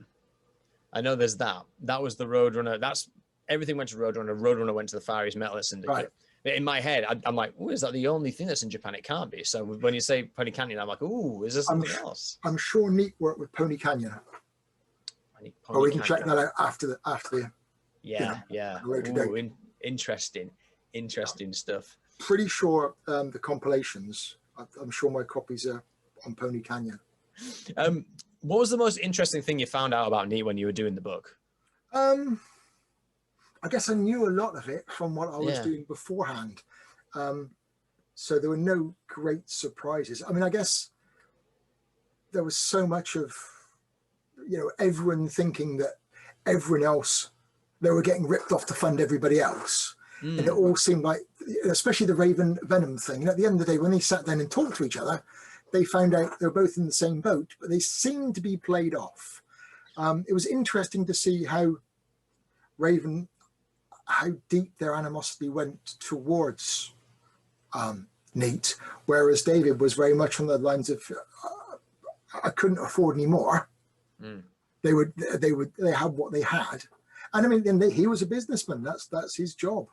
I know there's that. That was the Roadrunner. That's everything went to Roadrunner. Roadrunner went to the Far East Metal Syndicate. Right. In my head, I'm like, oh, is that the only thing that's in Japan? It can't be. So when you say Pony Canyon, I'm like, oh, is there something else? I'm sure Neat worked with Pony Canyon. But we can check that out after the yeah. Ooh, interesting stuff. Pretty sure the compilations. I'm sure my copies are on Pony Canyon. What was the most interesting thing you found out about Neat when you were doing the book? I guess I knew a lot of it from what I was doing beforehand. So there were no great surprises. I mean, I guess there was so much of, you know, everyone thinking that everyone else, they were getting ripped off to fund everybody else. And it all seemed like, especially the Raven Venom thing, and at the end of the day, when they sat down and talked to each other, they found out they were both in the same boat, but they seemed to be played off. It was interesting to see how Raven, how deep their animosity went towards Neat, whereas David was very much on the lines of, I couldn't afford any more. They had what they had. And I mean, he was a businessman. That's his job.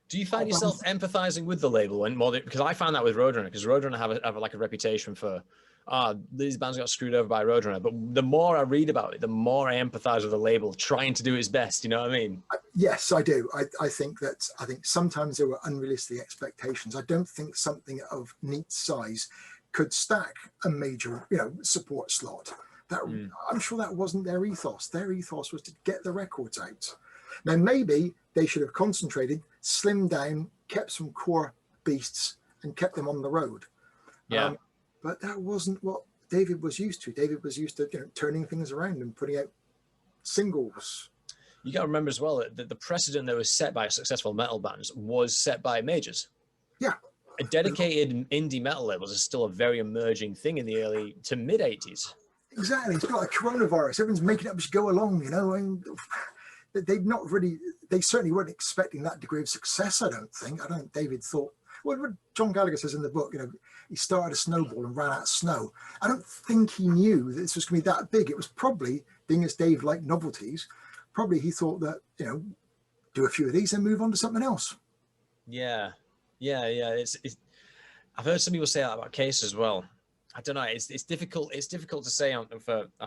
Do you find yourself empathizing with the label and more? Because I found that with Roadrunner, because Roadrunner have like a reputation for, these bands got screwed over by Roadrunner. But the more I read about it, the more I empathize with the label trying to do its best. You know what I mean? Yes, I do. I think sometimes there were unrealistic expectations. I don't think something of Neat size could stack a major, you know, support slot. I'm sure that wasn't their ethos. Their ethos was to get the records out. Now, maybe they should have concentrated, slimmed down, kept some core beasts, and kept them on the road. Yeah. But that wasn't what David was used to. David was used to, you know, turning things around and putting out singles. You got to remember as well that the precedent that was set by successful metal bands was set by majors. Yeah. A dedicated indie metal labels is still a very emerging thing in the early to mid 80s. Exactly. It's got like coronavirus. Everyone's making it up as you go along, you know, and they certainly weren't expecting that degree of success, I don't think. David thought, well, what John Gallagher says in the book, you know, he started a snowball and ran out of snow. I don't think he knew that this was going to be that big. It was probably, being as Dave liked novelties, probably he thought that, you know, do a few of these and move on to something else. Yeah. It's I've heard some people say that about Case as well. I don't know. It's difficult. It's difficult to say. I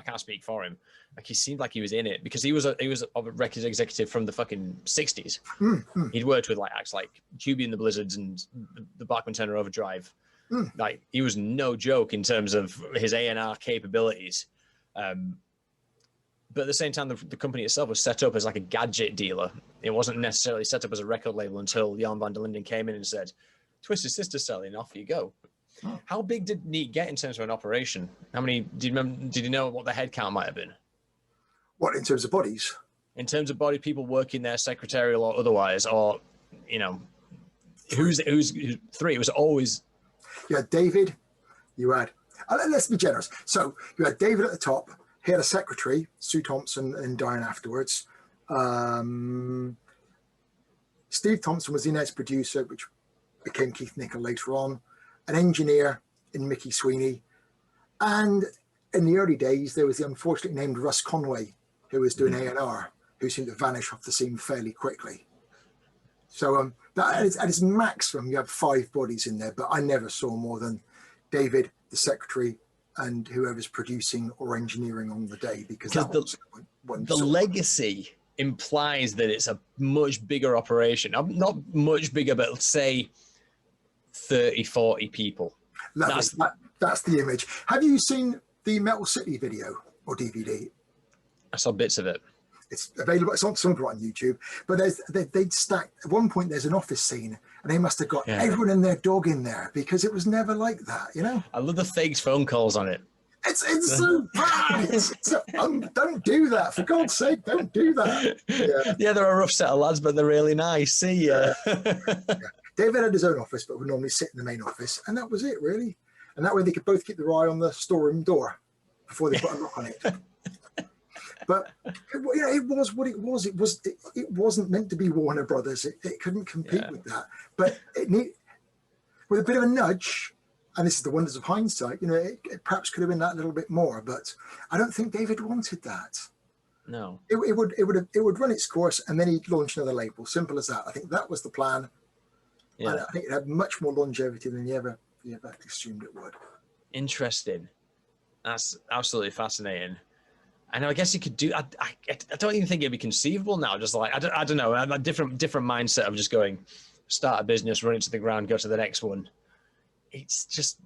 can't speak for him. Like, he seemed like he was in it because he was a records executive from the fucking 60s. He'd worked with like acts like QB and the Blizzards and the Bachman Turner Overdrive. Like, he was no joke in terms of his A&R capabilities. But at the same time, the company itself was set up as like a gadget dealer. It wasn't necessarily set up as a record label until Jan van der Linden came in and said, "Twisted Sister selling, off you go." How big did Neat get in terms of an operation? How many did you know what the head count might have been? What, in terms of bodies? In terms of body, people working there, secretarial or otherwise, or, you know, who's three? It was always. You had David. You had. Let's be generous. So you had David at the top. He had a secretary, Sue Thompson, and Diane afterwards. Steve Thompson was the next producer, which became Keith Nichol later on. An engineer in Mickey Sweeney. And in the early days, there was the unfortunately named Russ Conway, who was doing A&R, who seemed to vanish off the scene fairly quickly. So at its maximum, you have 5 bodies in there, but I never saw more than David, the secretary, and whoever's producing or engineering on the day, because the legacy implies that it's a much bigger operation. Not much bigger, but let's say 30, 40 people. That's the image. Have you seen the Metal City video or DVD? I saw bits of it. It's available. It's on some on YouTube. But they'd stacked. At one point, there's an office scene, and they must have got everyone and their dog in there because it was never like that. You know. I love the fake phone calls on it. It's so bad. Don't do that, for God's sake! Don't do that. Yeah, they're a rough set of lads, but they're really nice. See ya. David had his own office, but would normally sit in the main office, and that was it, really. And that way, they could both keep their eye on the storeroom door before they put a lock on it. But it was what it was. It wasn't meant to be Warner Brothers. It couldn't compete with that. But with a bit of a nudge. And this is the wonders of hindsight, it perhaps could have been that little bit more, but I don't think David wanted that. No. It would run its course and then he'd launch another label. Simple as that. I think that was the plan. Yeah. And I think it had much more longevity than you ever assumed it would. Interesting. That's absolutely fascinating. And I guess you could do. I don't even think it'd be conceivable now. Just like I don't know. A different mindset of just going, start a business, run it to the ground, go to the next one. It's just,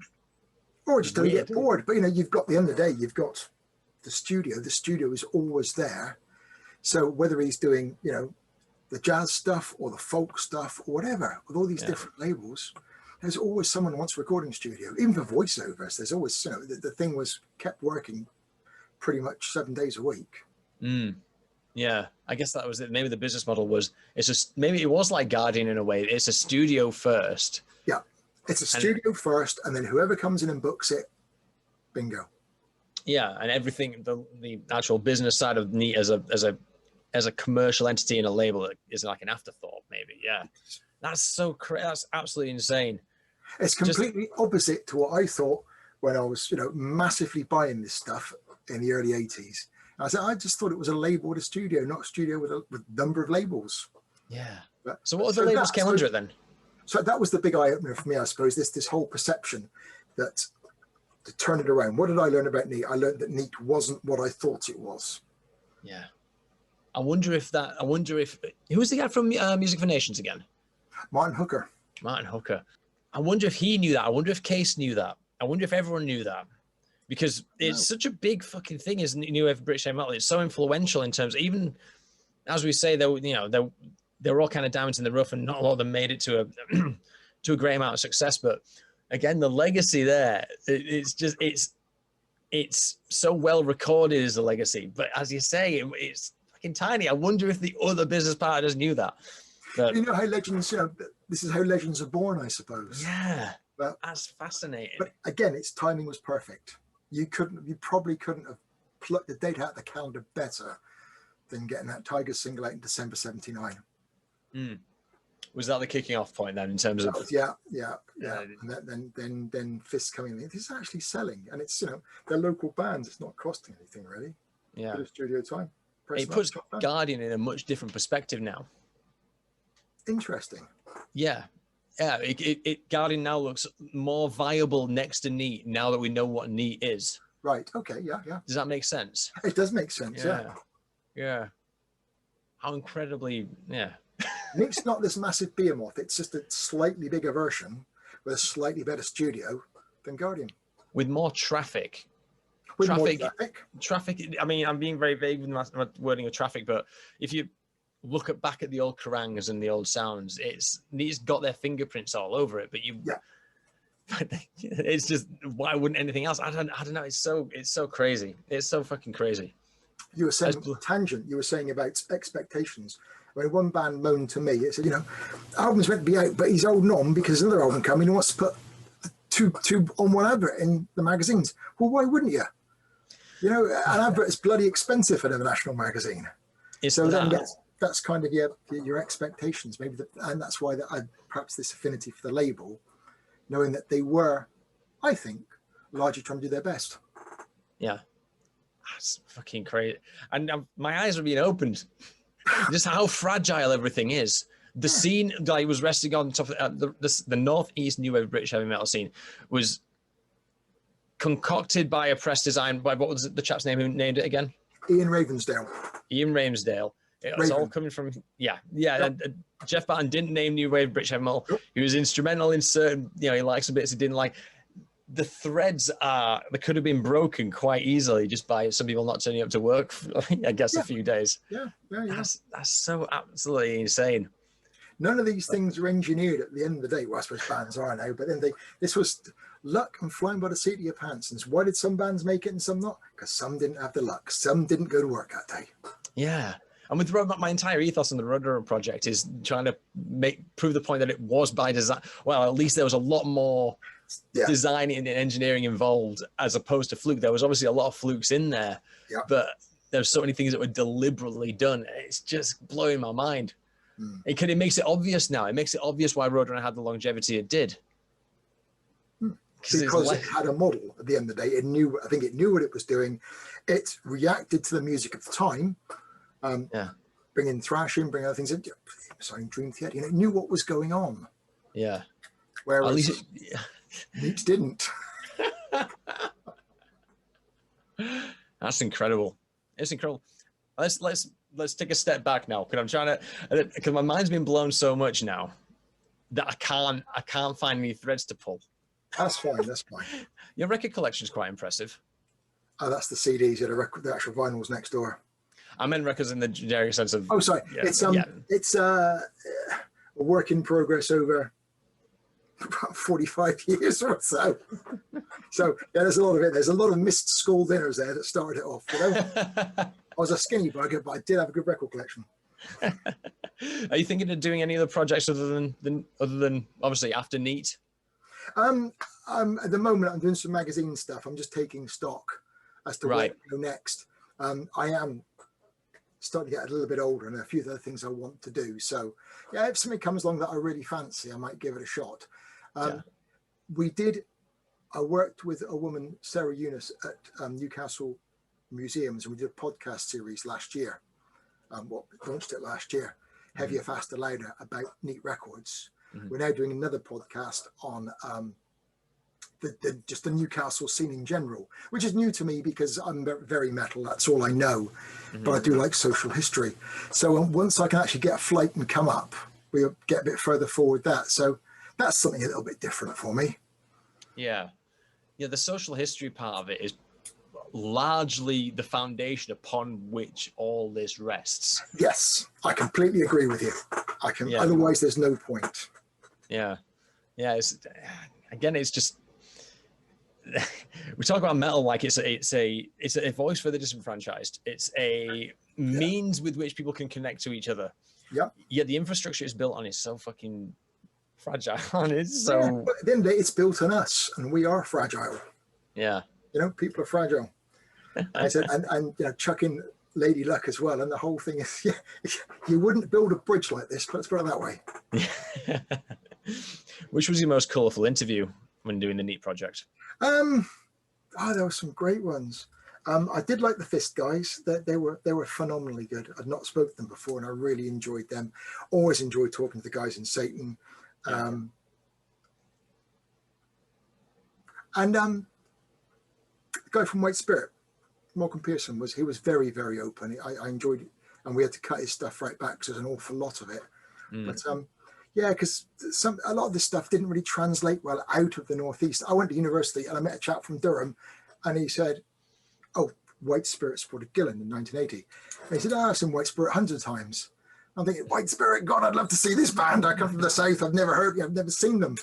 or just don't get bored. But you've got the end of the day, you've got the studio. The studio is always there. So whether he's doing, the jazz stuff or the folk stuff or whatever, with all these different labels, there's always someone who wants a recording studio. Even for voiceovers, there's always the thing was kept working pretty much 7 days a week. Yeah, I guess that was it. Maybe the business model was maybe it was like Guardian in a way. It's a studio first. Yeah. It's a studio first, and then whoever comes in and books it, bingo. Yeah, and everything, the actual business side of NEAT as a commercial entity and a label is like an afterthought, maybe. Yeah, that's so crazy. That's absolutely insane. It's completely opposite to what I thought when I was, massively buying this stuff in the early 80s. I just thought it was a label with a studio, not a studio with a number of labels. Yeah. So what other labels came under it then? So that was the big eye-opener for me, I suppose, this whole perception that to turn it around. What did I learn about NEAT? I learned that NEAT wasn't what I thought it was. Yeah. I wonder if who was the guy from Music for Nations again? Martin Hooker. I wonder if he knew that. I wonder if Case knew that. I wonder if everyone knew that. Because it's such a big fucking thing as new wave British heavy metal. It's so influential in terms of, even as we say, they were all kind of diamonds in the rough, and not a lot of them made it to a great amount of success. But again, the legacy there, it's so well recorded as a legacy. But as you say, it's fucking tiny. I wonder if the other business partners knew that. But, how legends, this is how legends are born, I suppose. Yeah, that's fascinating. But again, its timing was perfect. You probably couldn't have plucked the date out of the calendar better than getting that Tiger single out in December 79. Was that the kicking off point then in terms of? Yeah. And then Fist coming in. This is actually selling, and it's they're local bands. It's not costing anything really. Yeah. Bit of studio time. It puts Guardian in a much different perspective now. Interesting. Yeah. Guardian now looks more viable next to NEAT now that we know what NEAT is. Right. Okay. Yeah. Does that make sense? It does make sense. Yeah. How incredibly. NEAT's not this massive behemoth. It's just a slightly bigger version with a slightly better studio than Guardian. With more traffic. Traffic. I mean, I'm being very vague with my wording of traffic, but if you look back at the old Kerangs and the old sounds, NEAT's got their fingerprints all over it. But it's just, why wouldn't anything else? I don't know. It's so crazy. It's so fucking crazy. You were saying tangent. You were saying about expectations. When one band moaned to me, it said, album's meant to be out, but he's holding on because another album coming and wants to put two on one advert in the magazines. Well, why wouldn't you? An advert is bloody expensive for the national magazine. Then that's kind of your expectations, maybe, and that's why perhaps this affinity for the label, knowing that they were, I think, largely trying to do their best. Yeah, that's fucking crazy, and my eyes are being opened. Just how fragile everything is. The scene that I was resting on top of the northeast new wave British heavy metal scene was concocted by a press design by, what was the chap's name who named it again? Ian Ravensdale. It was all coming from Jeff Barton didn't name new wave British heavy metal. He was instrumental in certain, he liked some bits he didn't like. the threads that could have been broken quite easily just by some people not turning up to work for, I guess, a few days. Yeah. That's so absolutely insane. None of these things are engineered at the end of the day. Well, I suppose bands are now, but then this was luck and flying by the seat of your pants. And why did some bands make it and some not? Because some didn't have the luck. Some didn't go to work that day. Yeah. And with my entire ethos in the Roadrunner project is trying to prove the point that it was by design. Well, at least there was a lot more design and engineering involved as opposed to fluke. There was obviously a lot of flukes in there, but there's so many things that were deliberately done. It's just blowing my mind. It makes it obvious now. It makes it obvious why Roadrunner had the longevity it did. Because it had a model at the end of the day. I think it knew what it was doing. It reacted to the music of the time. Bring in thrashing, bring other things in. Sorry, Dream Theater. It knew what was going on. Yeah. Whereas at least Neat didn't. That's incredible. It's incredible. Let's take a step back now, because my mind's been blown so much now that I can't find any threads to pull. That's fine. Your record collection is quite impressive. Oh, that's the CDs. The actual vinyls next door. I meant records in the generic sense of. Oh, sorry. Yeah, it's a work in progress over about 45 years or so. So there's a lot of it. There's a lot of missed school dinners there that started it off. I was a skinny bugger, but I did have a good record collection. Are you thinking of doing any other projects other than obviously after Neat? At the moment, I'm doing some magazine stuff. I'm just taking stock as to where to go next. I am starting to get a little bit older, and a few other things I want to do. So, if something comes along that I really fancy, I might give it a shot. I worked with a woman, Sarah Eunice, at Newcastle Museums, and we did a podcast series last year. Launched it last year, Heavier, Faster, Louder, about Neat Records. We're now doing another podcast on just the Newcastle scene in general, which is new to me because I'm very metal. That's all I know, but I do like social history. So once I can actually get a flight and come up, we'll get a bit further forward that. So that's something a little bit different for me. Yeah. The social history part of it is largely the foundation upon which all this rests. Yes, I completely agree with you. Otherwise there's no point. Yeah. It's just we talk about metal like it's a voice for the disenfranchised. It's a means with which people can connect to each other. Yeah. Yet the infrastructure it's built on is so fucking fragile. It's so. But at the end of the day, it's built on us, and we are fragile. Yeah. People are fragile. And chuck in Lady Luck as well, and the whole thing is, you wouldn't build a bridge like this. Let's put it that way. Which was your most colourful interview when doing the Neat project? There were some great ones. I did like the Fist guys. They were phenomenally good. I'd not spoken to them before, and I really enjoyed them. Always enjoyed talking to the guys in Satan. The guy from White Spirit, Malcolm Pearson, was very, very open. I enjoyed it, and we had to cut his stuff right back because there's an awful lot of it. But because a lot of this stuff didn't really translate well out of the Northeast. I went to university and I met a chap from Durham, and he said, "Oh, White Spirit supported Gillan in 1980." And he said, "I've seen White Spirit hundreds of times." I'm thinking, White Spirit, God, I'd love to see this band. I come from the South. I've never seen them.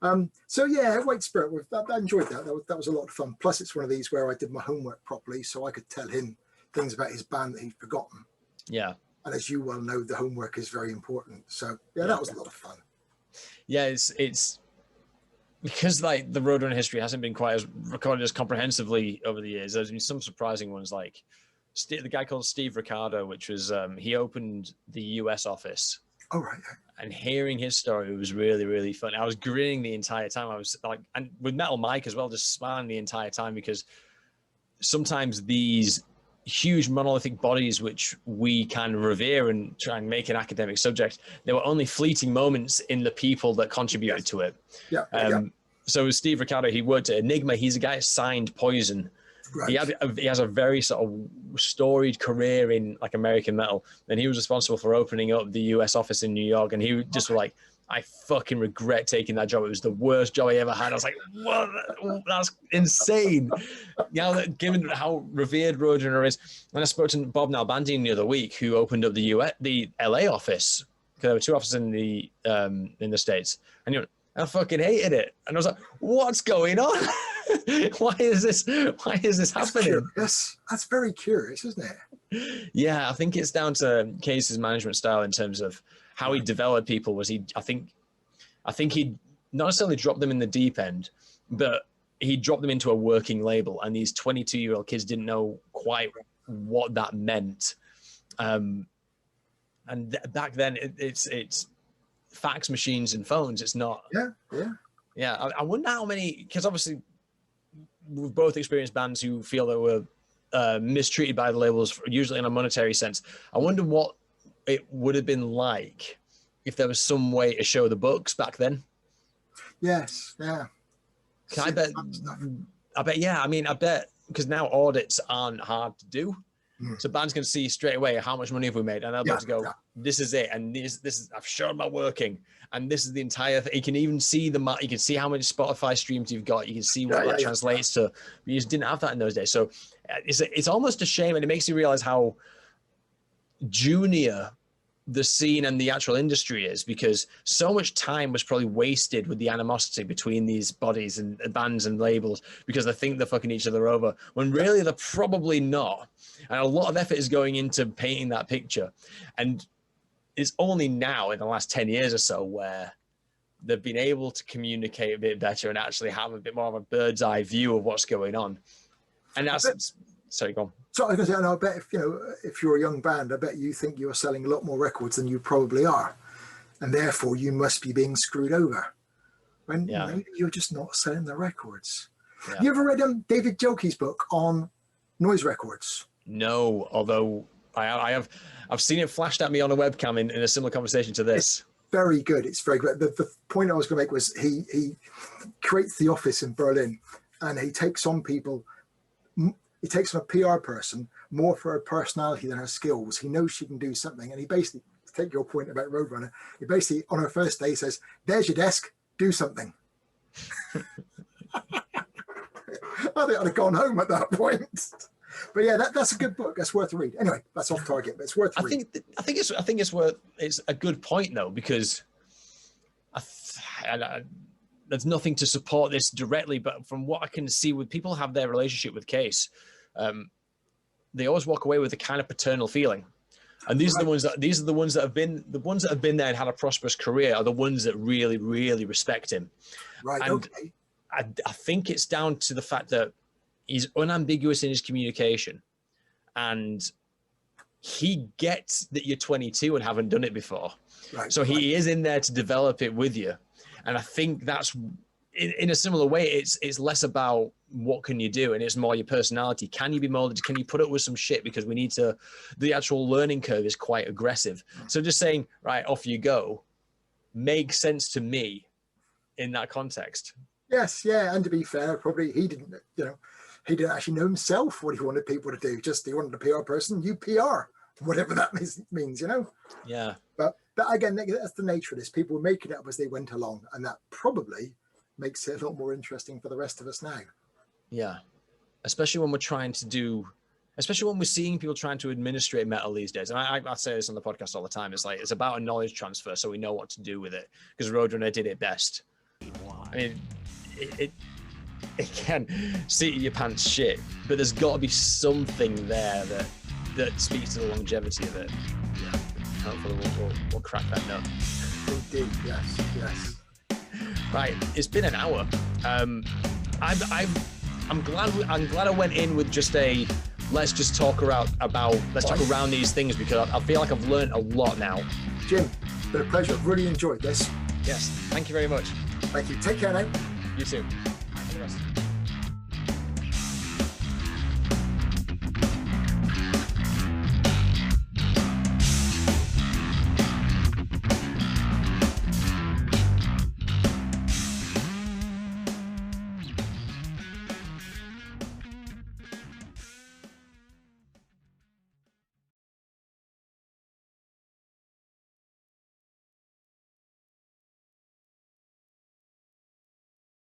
White Spirit, I enjoyed that. That was a lot of fun. Plus, it's one of these where I did my homework properly, so I could tell him things about his band that he'd forgotten. Yeah. And as you well know, the homework is very important. So, that was a lot of fun. Yeah, it's because like the Roadrunner history hasn't been quite as recorded as comprehensively over the years. There's been some surprising ones, like the guy called Steve Ricardo, which was he opened the US office. Oh, right. And hearing his story was really, really fun. I was grinning the entire time. I was like, and with Metal Mike as well, just smiling the entire time, because sometimes these huge monolithic bodies which we kind of revere and try and make an academic subject, there were only fleeting moments in the people that contributed to it. So with Steve Ricardo, he worked at Enigma. He's a guy that signed Poison. Right. He has a very sort of storied career in like American metal, and he was responsible for opening up the US office in New York. And he just was like, I fucking regret taking that job. It was the worst job I ever had. I was like, what? That's insane. Now that given how revered Roadrunner is, and I spoke to Bob Nalbandian the other week, who opened up the LA office, because there were 2 offices in the States, and you know, I fucking hated it. And I was like, what's going on? Why is this happening? That's very curious, isn't it? Yeah, I think it's down to Case's management style in terms of how he developed people. I think he not necessarily dropped them in the deep end, but he dropped them into a working label, and these 22-year-old kids didn't know quite what that meant. And back then, it's fax machines and phones. It's not. Yeah. I wonder how many, because obviously we've both experienced bands who feel they were mistreated by the labels, usually in a monetary sense. I wonder what it would have been like if there was some way to show the books back then. Yes. Yeah. I bet. Yeah. I mean, I bet because now audits aren't hard to do. So bands can see straight away how much money have we made, and they'll be able to go, this is it, and this is I've shown my working, and this is the entire thing. You can even see you can see how many Spotify streams you've got. You can see what that translates to. You just didn't have that in those days. So it's almost a shame, and it makes you realize how junior the scene and the actual industry is, because so much time was probably wasted with the animosity between these bodies and bands and labels, because they think they're fucking each other over when really they're probably not. And a lot of effort is going into painting that picture. And it's only now in the last 10 years or so where they've been able to communicate a bit better and actually have a bit more of a bird's eye view of what's going on. And that's, sorry, go on. So I was going to say, I bet if you're a young band, I bet you think you're selling a lot more records than you probably are, and therefore you must be being screwed over. When maybe you're just not selling the records. Yeah. You ever read David Jokey's book on noise records? No, although I've seen it flashed at me on a webcam in a similar conversation to this. It's very good. It's very good. The point I was going to make was he creates the office in Berlin, and he takes on people. He takes on a PR person more for her personality than her skills. He knows she can do something. And he basically, to take your point about Roadrunner, he basically, on her first day, says, there's your desk, do something. I think I'd have gone home at that point. But yeah, that's a good book. That's worth a read. Anyway, that's off target, but it's worth a read. I think it's a good point, though, because there's nothing to support this directly, but from what I can see, with people have their relationship with Case, they always walk away with a kind of paternal feeling. And these are the ones that have been there and had a prosperous career are the ones that really, really respect him. Right. And okay. I think it's down to the fact that he's unambiguous in his communication, and he gets that you're 22 and haven't done it before. Right. So he is in there to develop it with you. And I think that's in a similar way, it's less about what can you do, and it's more your personality. Can you be molded? Can you put up with some shit? Because the actual learning curve is quite aggressive. So just saying, right, off you go, makes sense to me in that context. Yes, yeah. And to be fair, probably he didn't actually know himself what he wanted people to do. Just he wanted a PR person, you PR, whatever that means, Yeah. But again, that's the nature of this. People were making it up as they went along, and that probably makes it a lot more interesting for the rest of us now. Yeah, especially when we're seeing people trying to administrate metal these days. And I say this on the podcast all the time. It's about a knowledge transfer, so we know what to do with it, because Roadrunner did it best. I mean, it can seat your pants shit, but there's got to be something there that speaks to the longevity of it. Yeah. Hopefully we'll crack that nut. Indeed, yes. Right, it's been an hour. I'm glad I went in with just let's just talk talk around these things, because I feel like I've learned a lot now. Jim, it's been a pleasure. I've really enjoyed this. Yes, thank you very much. Thank you. Take care now. You too. All the rest.